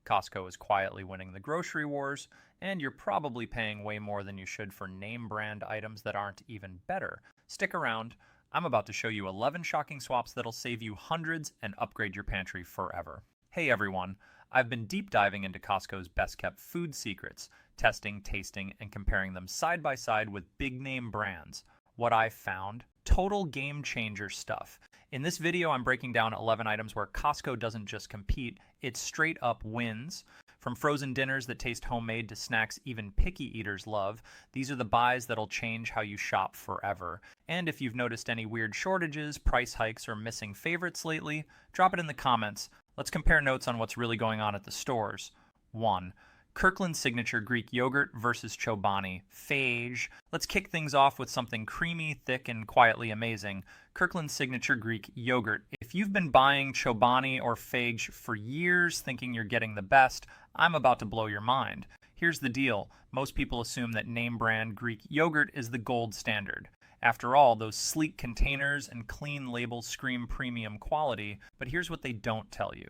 Costco is quietly winning the grocery wars, and you're probably paying way more than you should for name brand items that aren't even better. Stick around. I'm about to show you 11 shocking swaps that'll save you hundreds and upgrade your pantry forever. Hey everyone, I've been deep diving into Costco's best kept food secrets, testing, tasting, and comparing them side by side with big name brands. What I found? Total game changer stuff. In this video, I'm breaking down 11 items where Costco doesn't just compete, it straight up wins. From frozen dinners that taste homemade to snacks even picky eaters love, these are the buys that'll change how you shop forever. And if you've noticed any weird shortages, price hikes, or missing favorites lately, drop it in the comments. Let's compare notes on what's really going on at the stores. 1. Kirkland Signature Greek Yogurt versus Chobani, Fage. Let's kick things off with something creamy, thick, and quietly amazing. Kirkland Signature Greek Yogurt. If you've been buying Chobani or Fage for years thinking you're getting the best, I'm about to blow your mind. Here's the deal. Most people assume that name brand Greek yogurt is the gold standard. After all, those sleek containers and clean labels scream premium quality, but here's what they don't tell you.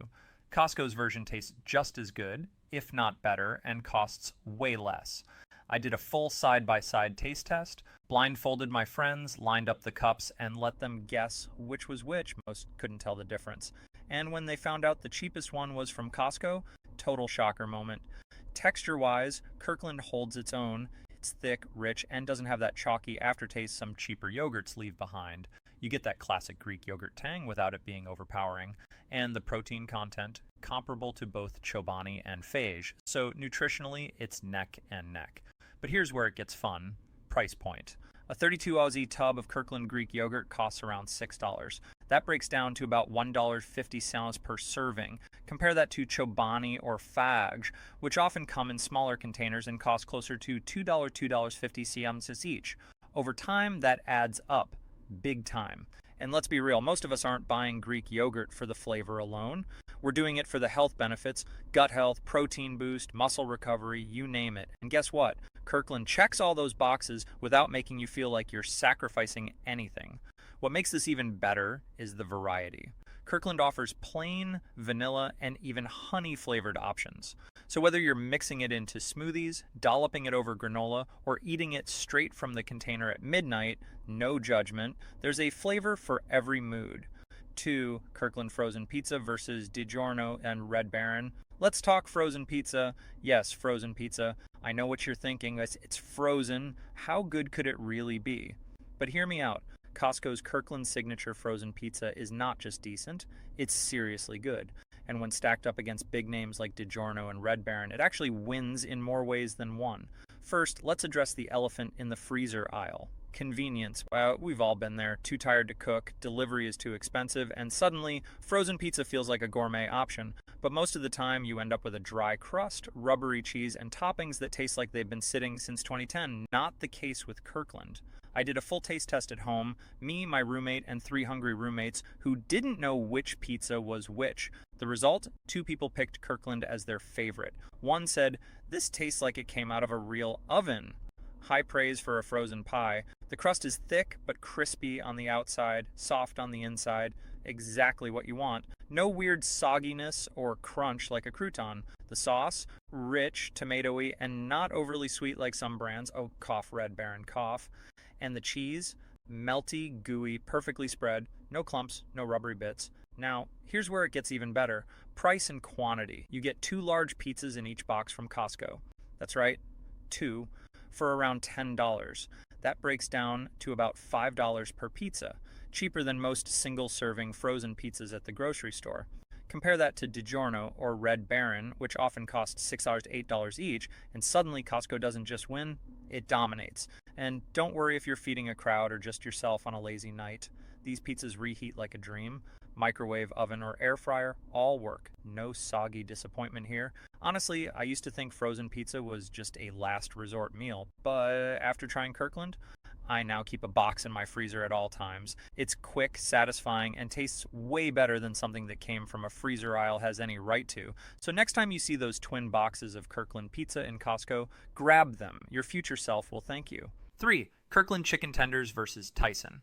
Costco's version tastes just as good, if not better, and costs way less. I did a full side-by-side taste test, blindfolded my friends, lined up the cups, and let them guess which was which. Most couldn't tell the difference. And when they found out the cheapest one was from Costco, total shocker moment. Texture-wise, Kirkland holds its own. It's thick, rich, and doesn't have that chalky aftertaste some cheaper yogurts leave behind. You get that classic Greek yogurt tang without it being overpowering. And the protein content, comparable to both Chobani and Fage. So nutritionally, it's neck and neck. But here's where it gets fun. Price point. A 32 Aussie tub of Kirkland Greek yogurt costs around $6. That breaks down to about $1.50 per serving. Compare that to Chobani or Fage, which often come in smaller containers and cost closer to $2, $2.50 cms each. Over time, that adds up. Big time. And let's be real, most of us aren't buying Greek yogurt for the flavor alone. We're doing it for the health benefits, gut health, protein boost, muscle recovery, you name it. And guess what? Kirkland checks all those boxes without making you feel like you're sacrificing anything. What makes this even better is the variety. Kirkland offers plain, vanilla, and even honey-flavored options. So whether you're mixing it into smoothies, dolloping it over granola, or eating it straight from the container at midnight, no judgment, there's a flavor for every mood. 2. Kirkland Frozen Pizza versus DiGiorno and Red Baron. Let's talk frozen pizza. Yes, frozen pizza. I know what you're thinking. It's frozen. How good could it really be? But hear me out. Costco's Kirkland Signature Frozen Pizza is not just decent, it's seriously good. And when stacked up against big names like DiGiorno and Red Baron, it actually wins in more ways than one. First, let's address the elephant in the freezer aisle. Convenience. Well, we've all been there. Too tired to cook, delivery is too expensive, and suddenly, frozen pizza feels like a gourmet option. But most of the time, you end up with a dry crust, rubbery cheese, and toppings that taste like they've been sitting since 2010. Not the case with Kirkland. I did a full taste test at home, me, my roommate, and 3 hungry roommates who didn't know which pizza was which. The result? 2 people picked Kirkland as their favorite. One said, "This tastes like it came out of a real oven." High praise for a frozen pie. The crust is thick but crispy on the outside, soft on the inside. Exactly what you want. No weird sogginess or crunch like a crouton. The sauce, rich, tomatoey, and not overly sweet like some brands. Oh, cough, Red Baron, cough. And the cheese, melty, gooey, perfectly spread. No clumps, no rubbery bits. Now, here's where it gets even better. Price and quantity. You get 2 large pizzas in each box from Costco. That's right, 2, for around $10. That breaks down to about $5 per pizza, cheaper than most single-serving frozen pizzas at the grocery store. Compare that to DiGiorno or Red Baron, which often cost $6 to $8 each, and suddenly Costco doesn't just win, it dominates. And don't worry if you're feeding a crowd or just yourself on a lazy night. These pizzas reheat like a dream. Microwave, oven, or air fryer, all work. No soggy disappointment here. Honestly, I used to think frozen pizza was just a last resort meal, but after trying Kirkland, I now keep a box in my freezer at all times. It's quick, satisfying, and tastes way better than something that came from a freezer aisle has any right to. So next time you see those twin boxes of Kirkland pizza in Costco, grab them. Your future self will thank you. 3. Kirkland chicken tenders versus Tyson.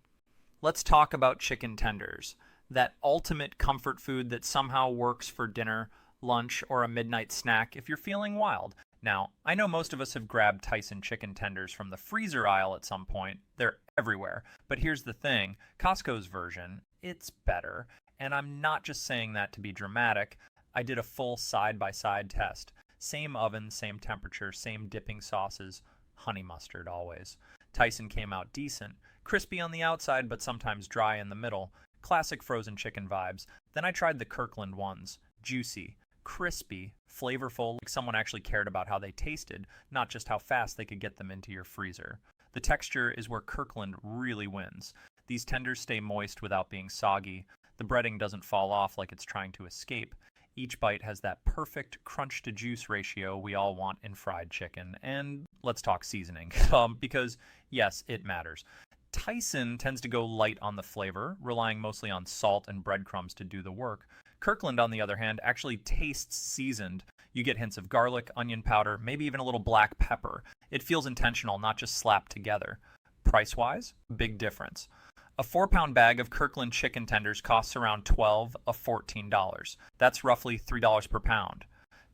Let's talk about chicken tenders. That ultimate comfort food that somehow works for dinner, lunch, or a midnight snack if you're feeling wild. Now, I know most of us have grabbed Tyson chicken tenders from the freezer aisle at some point. They're everywhere. But here's the thing, Costco's version, it's better. And I'm not just saying that to be dramatic. I did a full side-by-side test. Same oven, same temperature, same dipping sauces, honey mustard always. Tyson came out decent. Crispy on the outside, but sometimes dry in the middle. Classic frozen chicken vibes. Then I tried the Kirkland ones. Juicy, crispy, flavorful, like someone actually cared about how they tasted, not just how fast they could get them into your freezer. The texture is where Kirkland really wins. These tenders stay moist without being soggy. The breading doesn't fall off like it's trying to escape. Each bite has that perfect crunch to juice ratio we all want in fried chicken. And let's talk seasoning, because yes, it matters. Tyson tends to go light on the flavor, relying mostly on salt and breadcrumbs to do the work. Kirkland, on the other hand, actually tastes seasoned. You get hints of garlic, onion powder, maybe even a little black pepper. It feels intentional, not just slapped together. Price-wise, big difference. A 4-pound bag of Kirkland chicken tenders costs around $12 to $14. That's roughly $3 per pound.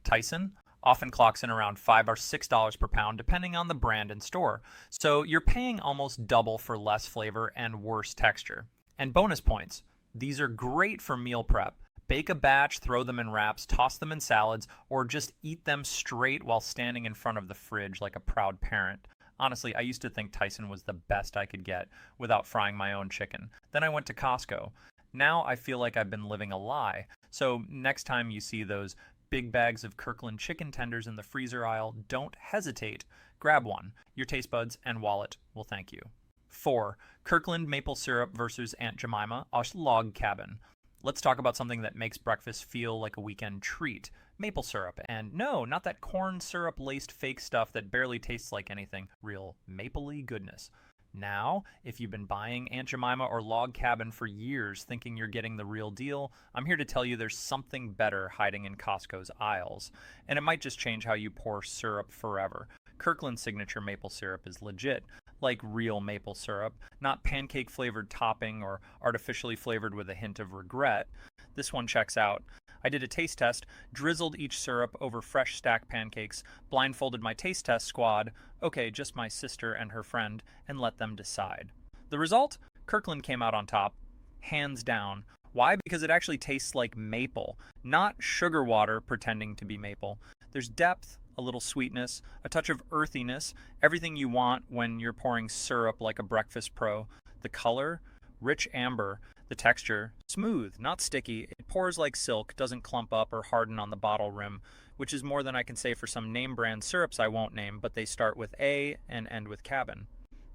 Tyson often clocks in around $5 or $6 per pound, depending on the brand and store. So you're paying almost double for less flavor and worse texture. And bonus points. These are great for meal prep. Bake a batch, throw them in wraps, toss them in salads, or just eat them straight while standing in front of the fridge like a proud parent. Honestly, I used to think Tyson was the best I could get without frying my own chicken. Then I went to Costco. Now I feel like I've been living a lie. So next time you see those big bags of Kirkland chicken tenders in the freezer aisle, don't hesitate. Grab one. Your taste buds and wallet will thank you. 4. Kirkland maple syrup versus Aunt Jemima, a log cabin. Let's talk about something that makes breakfast feel like a weekend treat. Maple syrup. And no, not that corn syrup-laced fake stuff that barely tastes like anything. Real mapley goodness. Now, if you've been buying Aunt Jemima or Log Cabin for years thinking you're getting the real deal, I'm here to tell you there's something better hiding in Costco's aisles. And it might just change how you pour syrup forever. Kirkland's signature maple syrup is legit, like real maple syrup, not pancake-flavored topping or artificially flavored with a hint of regret. This one checks out. I did a taste test, drizzled each syrup over fresh stacked pancakes, blindfolded my taste test squad, okay, just my sister and her friend, and let them decide. The result? Kirkland came out on top, hands down. Why? Because it actually tastes like maple, not sugar water pretending to be maple. There's depth, a little sweetness, a touch of earthiness, everything you want when you're pouring syrup like a breakfast pro. The color? Rich amber. The texture? Smooth, not sticky. It pours like silk, doesn't clump up or harden on the bottle rim, which is more than I can say for some name brand syrups I won't name, but they start with A and end with cabin.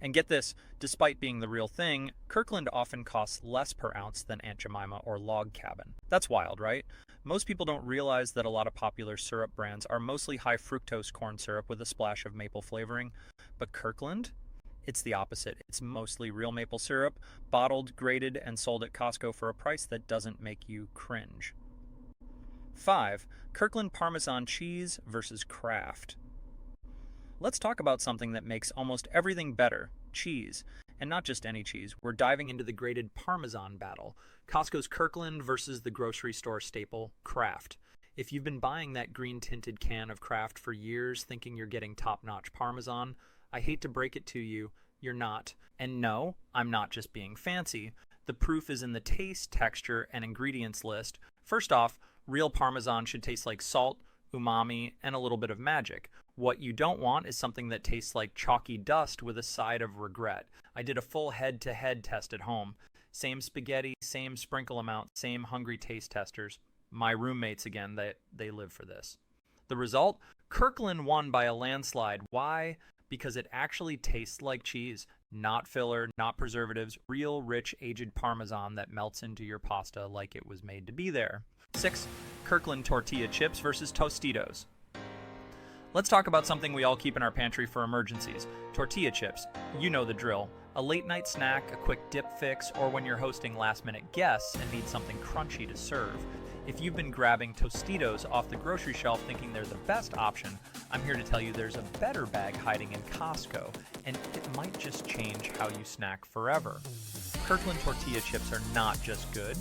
And get this, despite being the real thing, Kirkland often costs less per ounce than Aunt Jemima or Log Cabin. That's wild, right? Most people don't realize that a lot of popular syrup brands are mostly high fructose corn syrup with a splash of maple flavoring. But Kirkland? It's the opposite. It's mostly real maple syrup, bottled, graded, and sold at Costco for a price that doesn't make you cringe. 5. Kirkland Parmesan cheese versus Kraft. Let's talk about something that makes almost everything better, cheese. And not just any cheese. We're diving into the graded Parmesan battle. Costco's Kirkland versus the grocery store staple, Kraft. If you've been buying that green-tinted can of Kraft for years thinking you're getting top-notch Parmesan, I hate to break it to you, you're not. And no, I'm not just being fancy. The proof is in the taste, texture, and ingredients list. First off, real Parmesan should taste like salt, umami, and a little bit of magic. What you don't want is something that tastes like chalky dust with a side of regret. I did a full head-to-head test at home. Same spaghetti, same sprinkle amount, same hungry taste testers. My roommates, again, they live for this. The result? Kirkland won by a landslide. Why? Because it actually tastes like cheese. Not filler, not preservatives, real rich aged Parmesan that melts into your pasta like it was made to be there. 6. Kirkland tortilla chips versus Tostitos. Let's talk about something we all keep in our pantry for emergencies. Tortilla chips. You know the drill. A late night snack, a quick dip fix, or when you're hosting last minute guests and need something crunchy to serve. If you've been grabbing Tostitos off the grocery shelf thinking they're the best option, I'm here to tell you there's a better bag hiding in Costco, and it might just change how you snack forever. Kirkland tortilla chips are not just good,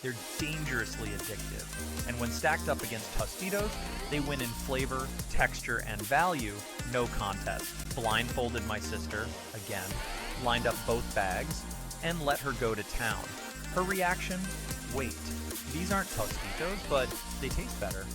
They're dangerously addictive. And when stacked up against Tostitos, they win in flavor, texture, and value, no contest. Blindfolded my sister, again, lined up both bags, and let her go to town. Her reaction? Wait, these aren't Tostitos, but they taste better.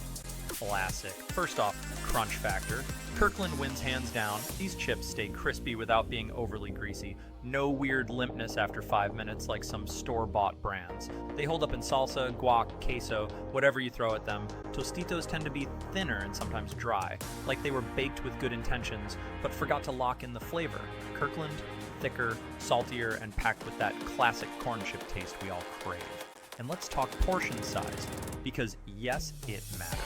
Classic. First off, crunch factor. Kirkland wins hands down. These chips stay crispy without being overly greasy. No weird limpness after 5 minutes like some store-bought brands. They hold up in salsa, guac, queso, whatever you throw at them. Tostitos tend to be thinner and sometimes dry, like they were baked with good intentions, but forgot to lock in the flavor. Kirkland, thicker, saltier, and packed with that classic corn chip taste we all crave. And let's talk portion size, because yes, it matters.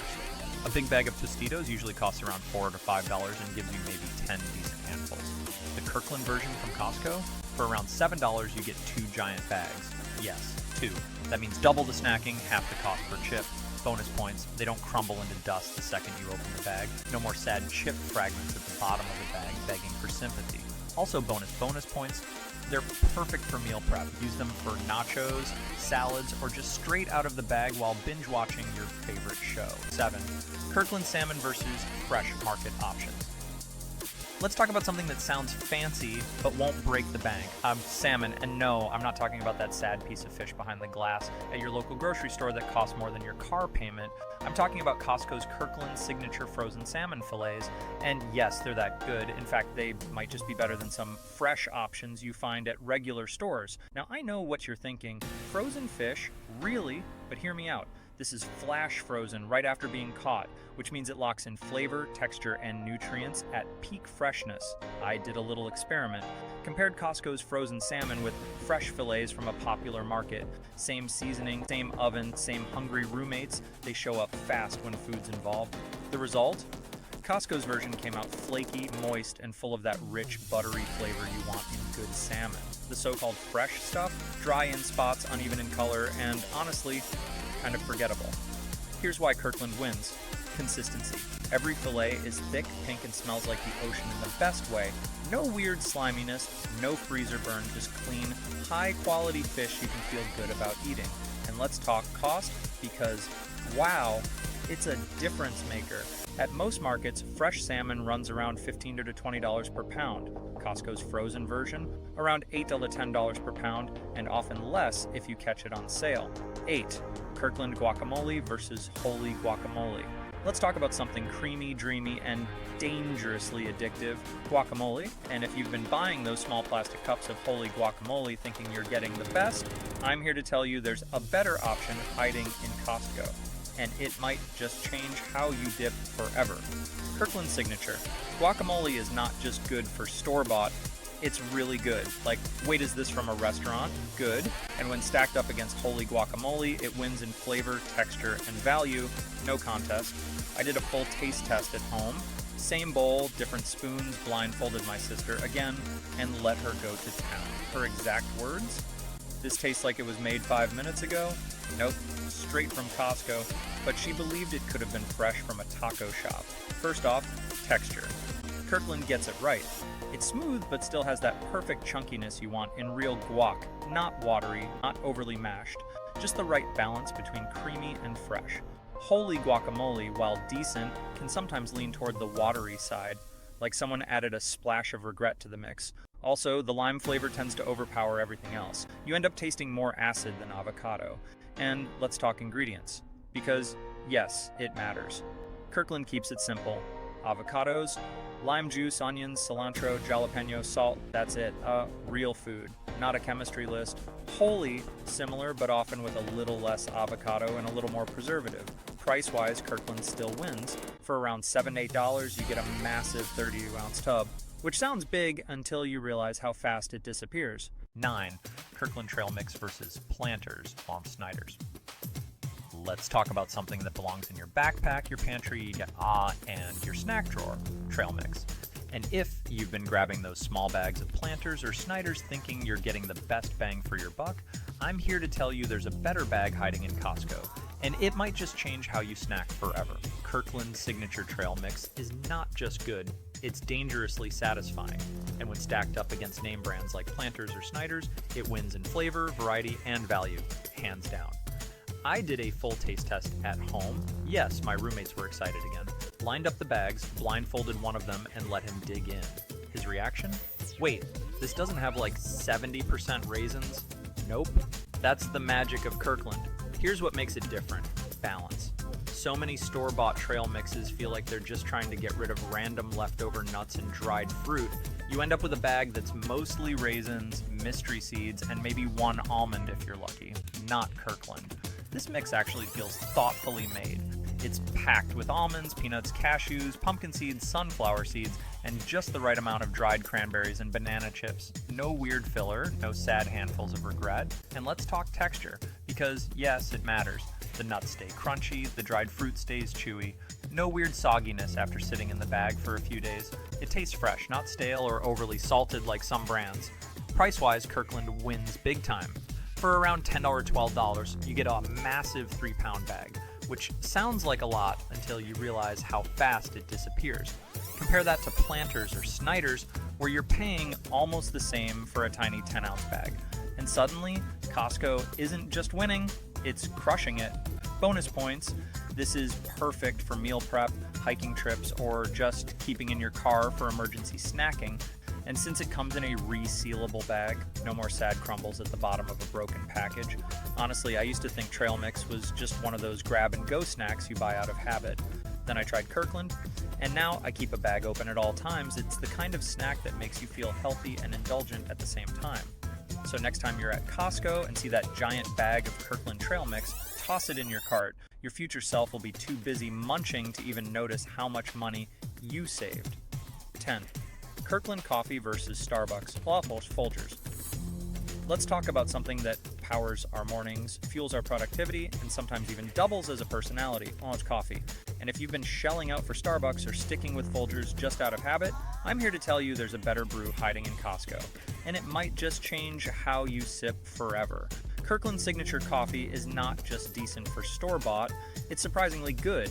A big bag of Tostitos usually costs around $4 to $5 and gives you maybe 10 decent handfuls. The Kirkland version from Costco, for around $7 you get 2 giant bags. Yes, 2. That means double the snacking, half the cost per chip. Bonus points, they don't crumble into dust the second you open the bag. No more sad chip fragments at the bottom of the bag begging for sympathy. Also bonus points, they're perfect for meal prep. Use them for nachos, salads, or just straight out of the bag while binge watching your favorite show. 7. Kirkland salmon versus fresh market options. Let's talk about something that sounds fancy but won't break the bank. Salmon, and no, I'm not talking about that sad piece of fish behind the glass at your local grocery store that costs more than your car payment. I'm talking about Costco's Kirkland signature frozen salmon fillets, and yes, they're that good. In fact, they might just be better than some fresh options you find at regular stores. Now, I know what you're thinking. Frozen fish? Really? But hear me out. This is flash frozen right after being caught, which means it locks in flavor, texture, and nutrients at peak freshness. I did a little experiment. Compared Costco's frozen salmon with fresh fillets from a popular market. Same seasoning, same oven, same hungry roommates. They show up fast when food's involved. The result? Costco's version came out flaky, moist, and full of that rich, buttery flavor you want in good salmon. The so-called fresh stuff, dry in spots, uneven in color, and honestly, kind of forgettable. Here's why Kirkland wins. Consistency. Every fillet is thick, pink, and smells like the ocean in the best way. No weird sliminess, no freezer burn, just clean, high-quality fish you can feel good about eating. And let's talk cost, because wow, it's a difference maker. At most markets, fresh salmon runs around $15 to $20 per pound. Costco's frozen version, around $8 to $10 per pound, and often less if you catch it on sale. 8. Kirkland guacamole versus holy guacamole. Let's talk about something creamy, dreamy, and dangerously addictive, guacamole. And if you've been buying those small plastic cups of holy guacamole thinking you're getting the best, I'm here to tell you there's a better option hiding in Costco. And it might just change how you dip forever. Kirkland Signature. Guacamole is not just good for store-bought, it's really good. Like, wait, is this from a restaurant? Good. And when stacked up against holy guacamole, it wins in flavor, texture, and value. No contest. I did a full taste test at home. Same bowl, different spoons, blindfolded my sister again, and let her go to town. Her exact words? This tastes like it was made 5 minutes ago? Nope, straight from Costco, but she believed it could have been fresh from a taco shop. First off, texture. Kirkland gets it right. It's smooth, but still has that perfect chunkiness you want in real guac, not watery, not overly mashed, just the right balance between creamy and fresh. Holy guacamole, while decent, can sometimes lean toward the watery side, like someone added a splash of regret to the mix. Also, the lime flavor tends to overpower everything else. You end up tasting more acid than avocado. And let's talk ingredients. Because, yes, it matters. Kirkland keeps it simple. Avocados, lime juice, onions, cilantro, jalapeno, salt, that's it. Real food, not a chemistry list. Wholly similar, but often with a little less avocado and a little more preservative. Price-wise, Kirkland still wins. For around $7 to $8, you get a massive 32-ounce tub, which sounds big until you realize how fast it disappears. 9. Kirkland Trail Mix versus Planters on Snyder's. Let's talk about something that belongs in your backpack, your pantry, and your snack drawer, trail mix. And if you've been grabbing those small bags of Planters or Snyder's thinking you're getting the best bang for your buck, I'm here to tell you there's a better bag hiding in Costco. And it might just change how you snack forever. Kirkland's Signature Trail Mix is not just good, it's dangerously satisfying. And when stacked up against name brands like Planters or Snyder's, it wins in flavor, variety, and value, hands down. I did a full taste test at home. Yes, my roommates were excited again. Lined up the bags, blindfolded one of them, and let him dig in. His reaction? Wait, this doesn't have like 70% raisins? Nope. That's the magic of Kirkland. Here's what makes it different. Balance. So many store-bought trail mixes feel like they're just trying to get rid of random leftover nuts and dried fruit. You end up with a bag that's mostly raisins, mystery seeds, and maybe one almond if you're lucky. Not Kirkland. This mix actually feels thoughtfully made. It's packed with almonds, peanuts, cashews, pumpkin seeds, sunflower seeds, and just the right amount of dried cranberries and banana chips. No weird filler, no sad handfuls of regret. And let's talk texture, because yes, it matters. The nuts stay crunchy, the dried fruit stays chewy. No weird sogginess after sitting in the bag for a few days. It tastes fresh, not stale or overly salted like some brands. Price-wise, Kirkland wins big time. For around $10 or $12, you get a massive 3-pound bag, which sounds like a lot until you realize how fast it disappears. Compare that to Planters or Snyder's, where you're paying almost the same for a tiny 10-ounce bag. And suddenly, Costco isn't just winning, it's crushing it. Bonus points, this is perfect for meal prep, hiking trips, or just keeping in your car for emergency snacking. And since it comes in a resealable bag, no more sad crumbles at the bottom of a broken package. Honestly, I used to think trail mix was just one of those grab-and-go snacks you buy out of habit. Then I tried Kirkland, and now I keep a bag open at all times. It's the kind of snack that makes you feel healthy and indulgent at the same time. So next time you're at Costco and see that giant bag of Kirkland trail mix, toss it in your cart. Your future self will be too busy munching to even notice how much money you saved. 10. Kirkland coffee versus Starbucks waffles Folgers. Let's talk about something that powers our mornings, fuels our productivity, and sometimes even doubles as a personality. Well, it's coffee. And if you've been shelling out for Starbucks or sticking with Folgers just out of habit, I'm here to tell you there's a better brew hiding in Costco. And it might just change how you sip forever. Kirkland Signature Coffee is not just decent for store-bought, it's surprisingly good.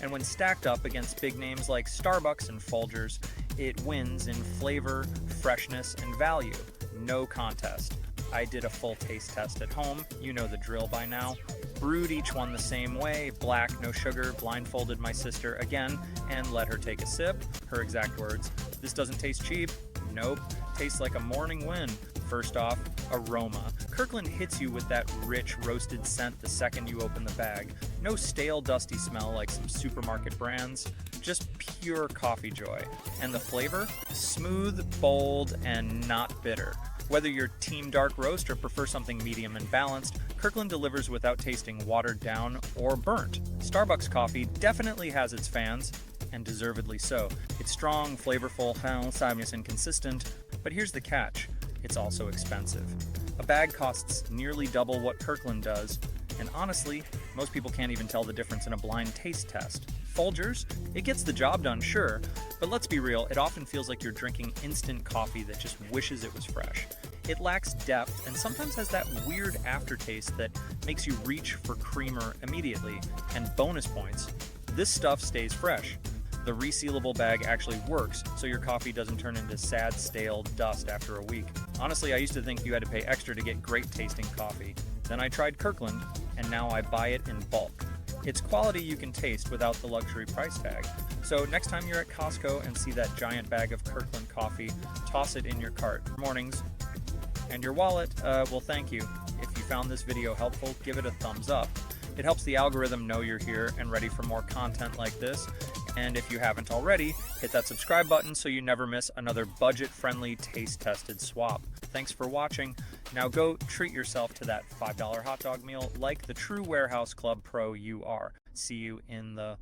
And when stacked up against big names like Starbucks and Folgers, it wins in flavor, freshness, and value. No contest. I did a full taste test at home, you know the drill by now. Brewed each one the same way, black, no sugar, blindfolded my sister again, and let her take a sip. Her exact words, "This doesn't taste cheap." Nope, tastes like a morning win. First off, aroma. Kirkland hits you with that rich roasted scent the second you open the bag. No stale, dusty smell like some supermarket brands. Just pure coffee joy. And the flavor? Smooth, bold, and not bitter. Whether you're team dark roast or prefer something medium and balanced, Kirkland delivers without tasting watered down or burnt. Starbucks coffee definitely has its fans, and deservedly so. It's strong, flavorful, salmon, and consistent, but here's the catch. It's also expensive. A bag costs nearly double what Kirkland does, and honestly, most people can't even tell the difference in a blind taste test. Folgers, it gets the job done, sure, but let's be real, it often feels like you're drinking instant coffee that just wishes it was fresh. It lacks depth and sometimes has that weird aftertaste that makes you reach for creamer immediately. And bonus points, this stuff stays fresh. The resealable bag actually works, so your coffee doesn't turn into sad, stale dust after a week. Honestly, I used to think you had to pay extra to get great tasting coffee. Then I tried Kirkland, and now I buy it in bulk. It's quality you can taste without the luxury price tag. So next time you're at Costco and see that giant bag of Kirkland coffee, toss it in your cart. Mornings. And your wallet, well, thank you. If you found this video helpful, give it a thumbs up. It helps the algorithm know you're here and ready for more content like this. And if you haven't already, hit that subscribe button so you never miss another budget-friendly, taste-tested swap. Thanks for watching. Now go treat yourself to that $5 hot dog meal like the true Warehouse Club pro you are. See you in the